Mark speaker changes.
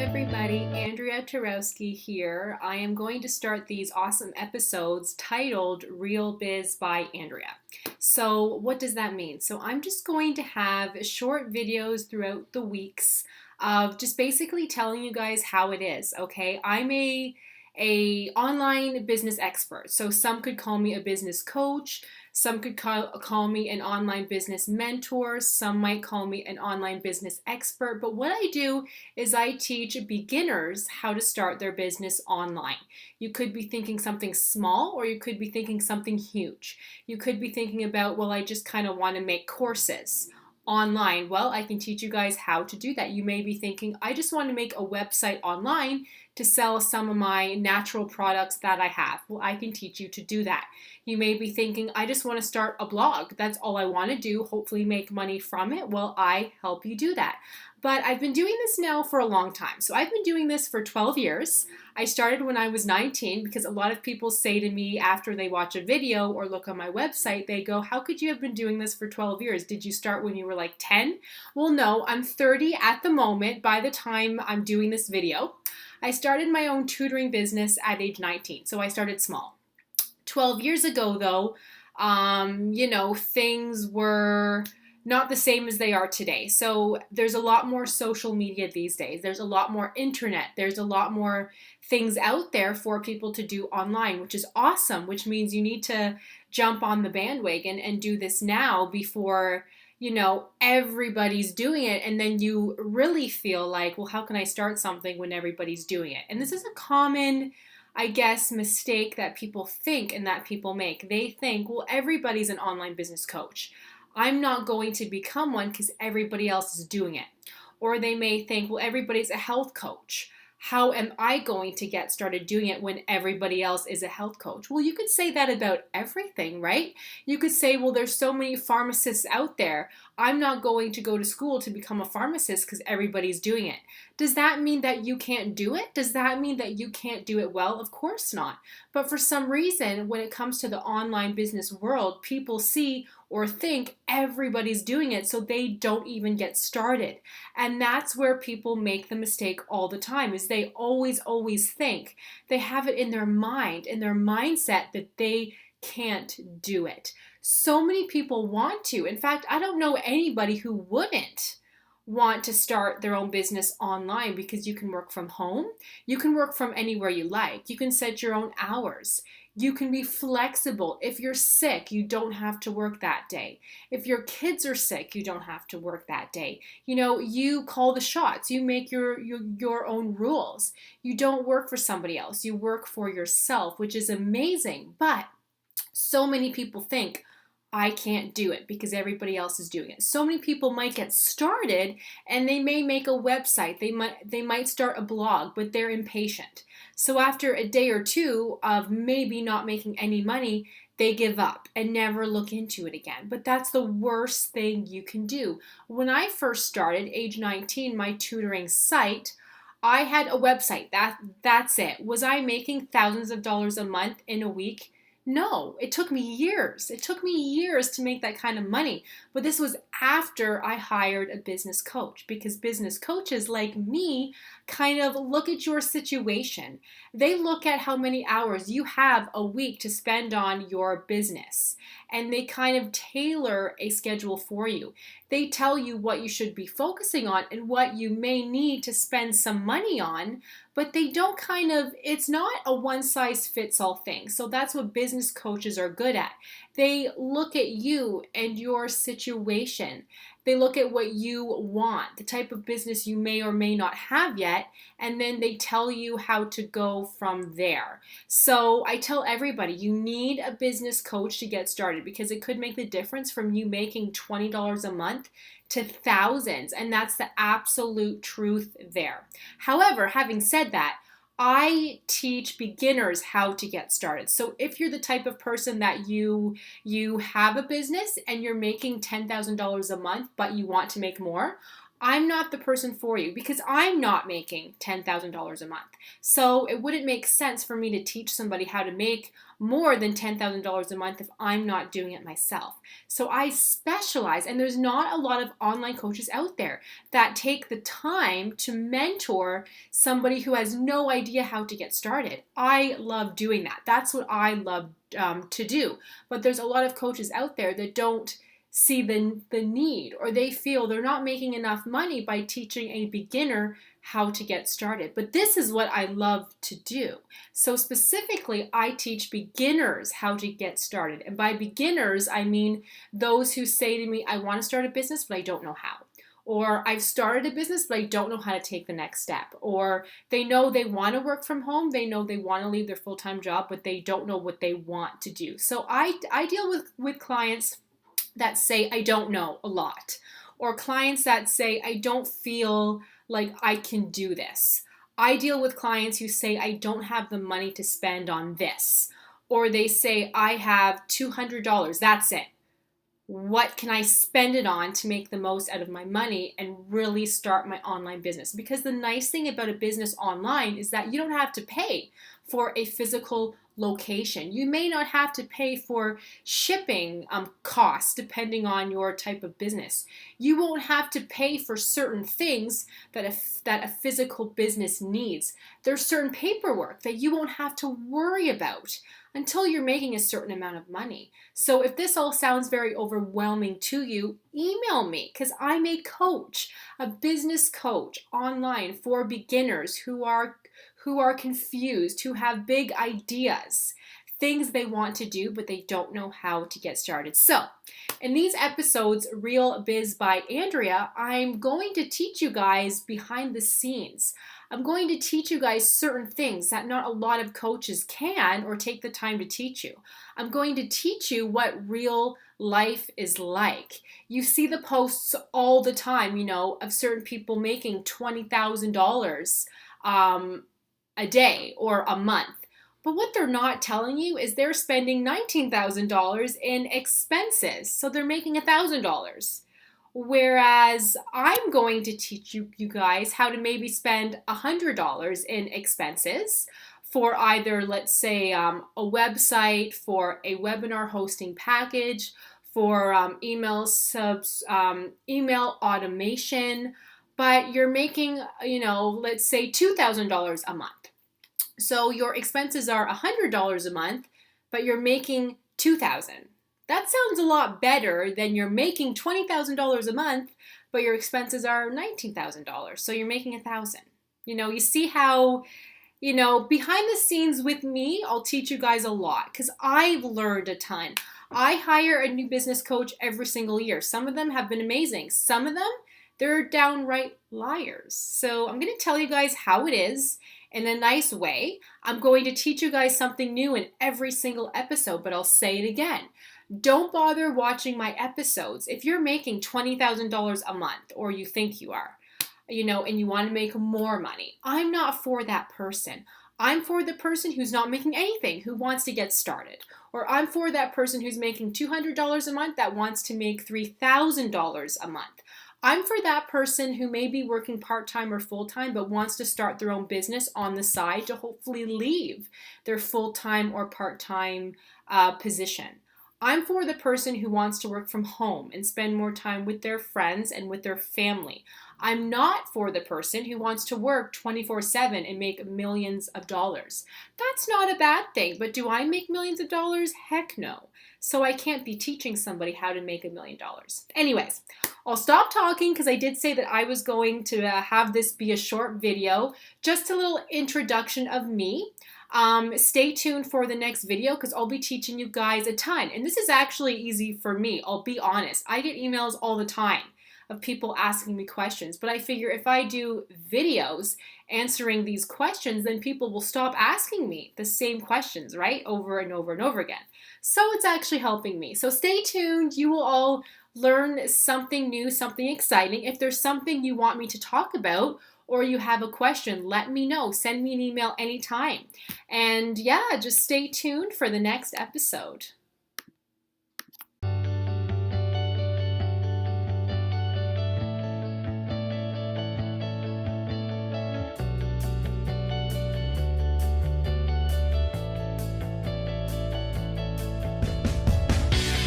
Speaker 1: everybody, Andrea Twaorwsk here. I am going to start these awesome episodes titled Real Biz by Andrea. So what does that mean? So I'm just going to have short videos throughout the weeks of just basically telling you guys how it is, okay? I'm a online business expert. So some could call me a business coach. Some could call me an online business mentor. Some might call me an online business expert. But what I do is I teach beginners how to start their business online. You could be thinking something small, or you could be thinking something huge. You could be thinking about, well, I just kind of want to make courses online. Well, I can teach you guys how to do that. You may be thinking, I just want to make a website online to sell some of my natural products that I have. Well, I can teach you to do that. You may be thinking, I just want to start a blog. That's all I want to do, hopefully make money from it. Well, I help you do that. But I've been doing this now for a long time. So I've been doing this for 12 years. I started when I was 19 because a lot of people say to me after they watch a video or look on my website, they go, how could you have been doing this for 12 years? Did you start when you were like 10? Well, no, I'm 30 at the moment by the time I'm doing this video. I started my own tutoring business at age 19, so I started small. 12 years ago, though, things were not the same as they are today. So there's a lot more social media these days. There's a lot more internet. There's a lot more things out there for people to do online, which is awesome, which means you need to jump on the bandwagon and do this now before everybody's doing it, and then you really feel like, well, how can I start something when everybody's doing it? And this is a common, I guess, mistake that people think and that people make. They think, well, everybody's an online business coach. I'm not going to become one because everybody else is doing it. Or they may think, well, everybody's a health coach. How am I going to get started doing it when everybody else is a health coach? Well, you could say that about everything, right? You could say, well, there's so many pharmacists out there. I'm not going to go to school to become a pharmacist because everybody's doing it. Does that mean that you can't do it? Does that mean that you can't do it well? Of course not. But for some reason, when it comes to the online business world, people see or think everybody's doing it, so they don't even get started. And that's where people make the mistake all the time, is they always think, they have it in their mind, in their mindset, that they can't do it. So many people want to. In fact, I don't know anybody who wouldn't want to start their own business online, because you can work from home. You can work from anywhere you like. You can set your own hours. You can be flexible. If you're sick, you don't have to work that day. If your kids are sick, you don't have to work that day. You call the shots. You make your own rules. You don't work for somebody else. You work for yourself, which is amazing. But so many people think, I can't do it because everybody else is doing it. So many people might get started and they may make a website. They might start a blog, but they're impatient. So after a day or two of maybe not making any money, they give up and never look into it again. But that's the worst thing you can do. When I first started, age 19, my tutoring site, I had a website. That's it. Was I making thousands of dollars a month in a week? No, it took me years. It took me years to make that kind of money. But this was after I hired a business coach, because business coaches like me kind of look at your situation. They look at how many hours you have a week to spend on your business, and they kind of tailor a schedule for you. They tell you what you should be focusing on and what you may need to spend some money on, but they don't it's not a one-size-fits-all thing. So that's what business coaches are good at. They look at you and your situation. They look at what you want, the type of business you may or may not have yet, and then they tell you how to go from there. So I tell everybody, you need a business coach to get started, because it could make the difference from you making $20 a month to thousands, and that's the absolute truth there. However, having said that, I teach beginners how to get started. So if you're the type of person that you have a business and you're making $10,000 a month, but you want to make more, I'm not the person for you because I'm not making $10,000 a month. So it wouldn't make sense for me to teach somebody how to make more than $10,000 a month if I'm not doing it myself. So I specialize, and there's not a lot of online coaches out there that take the time to mentor somebody who has no idea how to get started. I love doing that. That's what I love to do. But there's a lot of coaches out there that don't see the need, or they feel they're not making enough money by teaching a beginner how to get started. But this is what I love to do. So specifically, I teach beginners how to get started. And by beginners, I mean those who say to me, I want to start a business, but I don't know how. Or I've started a business, but I don't know how to take the next step. Or they know they want to work from home. They know they want to leave their full-time job, but they don't know what they want to do. So I deal with clients that say, I don't know a lot. Or clients that say, I don't feel like I can do this. I deal with clients who say, I don't have the money to spend on this. Or they say, I have $200, that's it. What can I spend it on to make the most out of my money and really start my online business? Because the nice thing about a business online is that you don't have to pay for a physical location. You may not have to pay for shipping costs depending on your type of business. You won't have to pay for certain things that a physical business needs. There's certain paperwork that you won't have to worry about until you're making a certain amount of money. So if this all sounds very overwhelming to you, email me, because I'm a coach, a business coach online for beginners who are confused, who have big ideas, things they want to do, but they don't know how to get started. So in these episodes, Real Biz by Andrea, I'm going to teach you guys behind the scenes. I'm going to teach you guys certain things that not a lot of coaches can or take the time to teach you. I'm going to teach you what real life is like. You see the posts all the time, of certain people making $20,000 a day or a month. But what they're not telling you is they're spending $19,000 in expenses. So they're making $1,000. Whereas I'm going to teach you guys how to maybe spend $100 in expenses for either, let's say, a website, for a webinar hosting package, for email automation, but you're making, let's say $2,000 a month. So your expenses are $100 a month, but you're making $2,000. That sounds a lot better than you're making $20,000 a month, but your expenses are $19,000. So you're making $1,000. You see how, behind the scenes with me, I'll teach you guys a lot because I've learned a ton. I hire a new business coach every single year. Some of them have been amazing. Some of them, they're downright liars. So I'm going to tell you guys how it is in a nice way. I'm going to teach you guys something new in every single episode, but I'll say it again. Don't bother watching my episodes if you're making $20,000 a month, or you think you are, and you want to make more money. I'm not for that person. I'm for the person who's not making anything, who wants to get started. Or I'm for that person who's making $200 a month that wants to make $3,000 a month. I'm for that person who may be working part-time or full-time but wants to start their own business on the side to hopefully leave their full-time or part-time position. I'm for the person who wants to work from home and spend more time with their friends and with their family. I'm not for the person who wants to work 24/7 and make millions of dollars. That's not a bad thing, but do I make millions of dollars? Heck no. So I can't be teaching somebody how to make $1 million. Anyways, I'll stop talking because I did say that I was going to have this be a short video, just a little introduction of me. Stay tuned for the next video because I'll be teaching you guys a ton. And this is actually easy for me, I'll be honest. I get emails all the time of people asking me questions, but I figure if I do videos answering these questions, then people will stop asking me the same questions, right? Over and over and over again. So it's actually helping me. So stay tuned. You will all learn something new, something exciting. If there's something you want me to talk about, or you have a question, let me know. Send me an email anytime. And yeah, just stay tuned for the next episode.